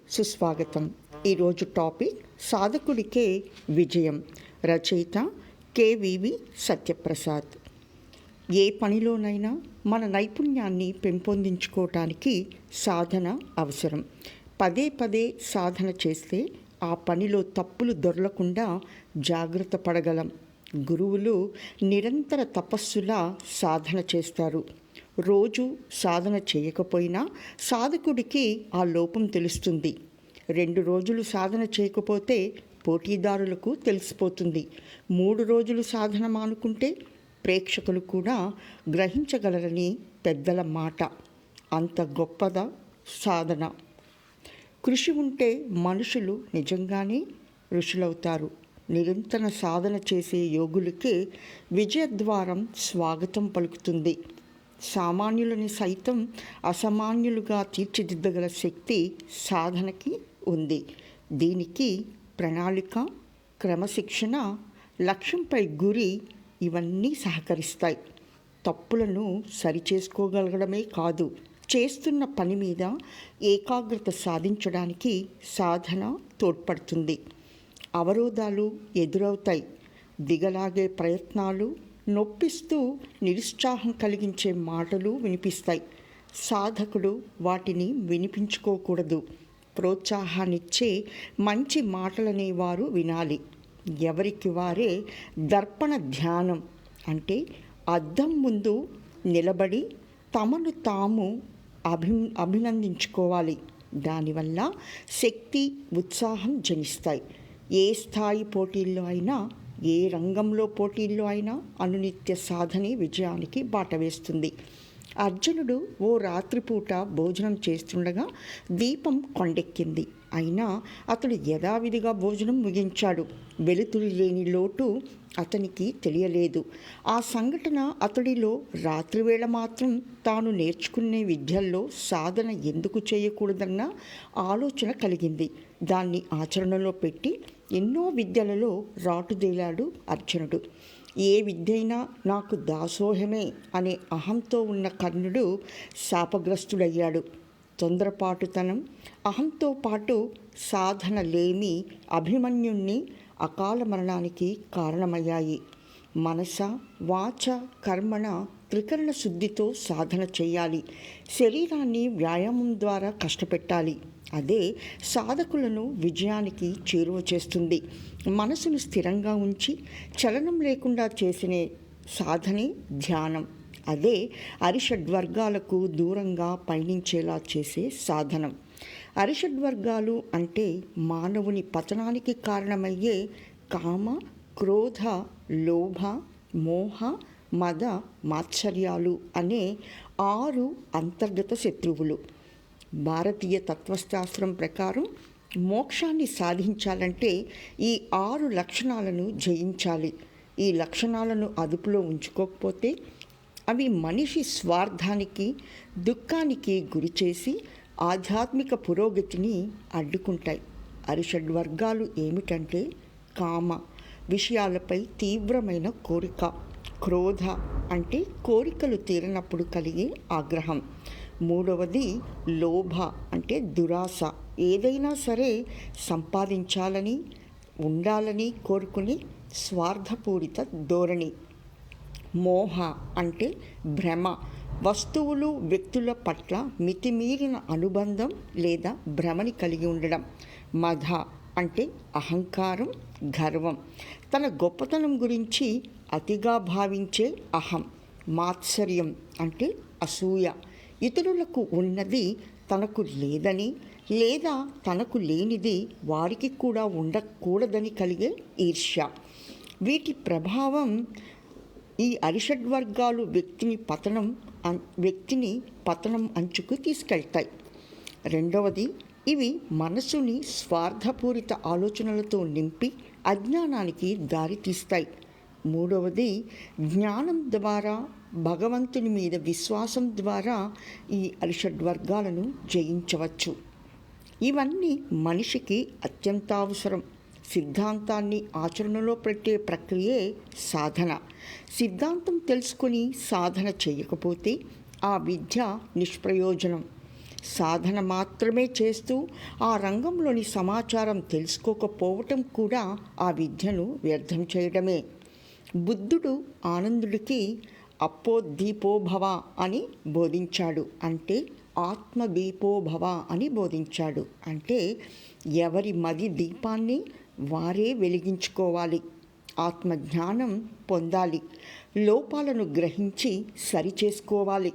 సుస్వాగతం. ఈరోజు టాపిక్ సాధకుడికే విజయం. రచయిత కేవివి సత్యప్రసాద్. ఏ పనిలోనైనా మన నైపుణ్యాన్ని పెంపొందించుకోవటానికి సాధన అవసరం. పదే పదే సాధన చేస్తే ఆ పనిలో తప్పులు దొరలకుండా జాగ్రత్త పడగలం. గురువులు నిరంతర తపస్సులా సాధన చేస్తారు. రోజు సాధన చేయకపోయినా సాధకుడికి ఆ లోపం తెలుస్తుంది. 2 రోజులు సాధన చేయకపోతే పోటీదారులకు తెలిసిపోతుంది. 3 రోజులు సాధన మానుకుంటే ప్రేక్షకులు కూడా గ్రహించగలరని పెద్దల మాట. అంత గొప్పదా సాధన. కృషి ఉంటే మనుషులు నిజంగానే ఋషులవుతారు. నిరంతర సాధన చేసే యోగులకే విజయద్వారం స్వాగతం పలుకుతుంది. సామాన్యులని సైతం అసామాన్యులుగా తీర్చిదిద్దగల శక్తి సాధనకి ఉంది. దీనికి ప్రణాళిక, క్రమశిక్షణ, లక్ష్యంపై గురి ఇవన్నీ సహకరిస్తాయి. తప్పులను సరిచేసుకోగలగడమే కాదు, చేస్తున్న పని మీద ఏకాగ్రత సాధించడానికి సాధన తోడ్పడుతుంది. అవరోధాలు ఎదురవుతాయి. దిగలాగే ప్రయత్నాలు, నొప్పిస్తూ నిరుత్సాహం కలిగించే మాటలు వినిపిస్తాయి. సాధకుడు వాటిని వినిపించుకోకూడదు. ప్రోత్సాహాన్నిచ్చే మంచి మాటలనేవారు వినాలి. ఎవరికి వారే దర్పణ ధ్యానం అంటే అద్దం ముందు నిలబడి తమను తాము అభినందించుకోవాలి. దానివల్ల శక్తి, ఉత్సాహం జనిస్తాయి. ఏ స్థాయి పోటీల్లో అయినా, ఏ రంగంలో పోటీల్లో అయినా అనునిత్య సాధనే విజయానికి బాట వేస్తుంది. అర్జునుడు ఓ రాత్రిపూట భోజనం చేస్తుండగా దీపం కొండెక్కింది. అయినా అతడు యథావిధిగా భోజనం ముగించాడు. వెలుతురు లేని లోటు అతనికి తెలియలేదు. ఆ సంఘటన అతడిలో రాత్రివేళ మాత్రం తాను నేర్చుకునే విద్యల్లో సాధన ఎందుకు చేయకూడదన్న ఆలోచన కలిగింది. దాన్ని ఆచరణలో పెట్టి ఎన్నో విద్యలలో రాటుదేలాడు అర్జునుడు. ఏ విద్యైనా నాకు దాసోహమే అనే అహంతో ఉన్న కర్ణుడు శాపగ్రస్తుడయ్యాడు. తొందరపాటుతనం, అహంతో పాటు సాధన లేమి అభిమన్యుణ్ణి అకాల మరణానికి కారణమయ్యాయి. మనస, వాచ, కర్మణ త్రికరణ శుద్ధితో సాధన చేయాలి. శరీరాన్ని వ్యాయామం ద్వారా కష్టపెట్టాలి. అదే సాధకులను విజయానికి చేరువ చేస్తుంది. మనసును స్థిరంగా ఉంచి చలనం లేకుండా చేసిన సాధనే ధ్యానం. అదే అరిషడ్వర్గాలకు దూరంగా పయనించేలా చేసే సాధనం. అరిషడ్వర్గాలు అంటే మానవుని పతనానికి కారణమయ్యే కామ, క్రోధ, లోభ, మోహ, మద, మాత్సర్యాలు అనే 6 అంతర్గత శత్రువులు. భారతీయ తత్వశాస్త్రం ప్రకారం మోక్షాన్ని సాధించాలంటే ఈ 6 లక్షణాలను జయించాలి. ఈ లక్షణాలను అదుపులో ఉంచుకోకపోతే అవి మనిషి స్వార్థానికి, దుఃఖానికి గురిచేసి ఆధ్యాత్మిక పురోగతిని అడ్డుకుంటాయి. అరిషడ్వర్గాలు ఏమిటంటే కామ, విషయాలపై తీవ్రమైన కోరిక; క్రోధ అంటే కోరికలు తీరనప్పుడు కలిగే ఆగ్రహం; మూడవది లోభ అంటే దురాశ, ఏదైనా సరే సంపాదించాలని, ఉండాలని కోరుకునే స్వార్థపూరిత ధోరణి; మోహ అంటే భ్రమ, వస్తువులు, వ్యక్తుల పట్ల మితిమీరిన అనుబంధం లేదా భ్రమని కలిగి ఉండడం; మద అంటే అహంకారం, గర్వం, తన గొప్పతనం గురించి అతిగా భావించే అహం; మాత్సర్యం అంటే అసూయ, ఇతరులకు ఉన్నది తనకు లేదని లేదా తనకు లేనిది వారికి కూడా ఉండకూడదని కలిగే ఈర్ష్య. వీటి ప్రభావం ఈ అరిషడ్వర్గాలు వ్యక్తిని పతనం అంచుకు తీసుకెళ్తాయి. రెండవది, ఇవి మనసుని స్వార్థపూరిత ఆలోచనలతో నింపి అజ్ఞానానికి దారితీస్తాయి. మూడవది, జ్ఞానం ద్వారా, భగవంతుని మీద విశ్వాసం ద్వారా ఈ అరిషడ్వర్గాలను జయించవచ్చు. ఇవన్నీ మనిషికి అత్యంత అవసరం. సిద్ధాంతాన్ని ఆచరణలో పెట్టే ప్రక్రియే సాధన. సిద్ధాంతం తెలుసుకుని సాధన చేయకపోతే ఆ విద్య నిష్ప్రయోజనం. సాధన మాత్రమే చేస్తూ ఆ రంగంలోని సమాచారం తెలుసుకోకపోవటం కూడా ఆ విద్యను వ్యర్థం చేయడమే. బుద్ధుడు ఆనందుడికి అప్పోద్దీపోభవ అని బోధించాడు, అంటే ఆత్మదీపోభవ అని బోధించాడు. అంటే ఎవరి మది దీపాన్ని వారే వెలిగించుకోవాలి, ఆత్మజ్ఞానం పొందాలి, లోపాలను గ్రహించి సరిచేసుకోవాలి,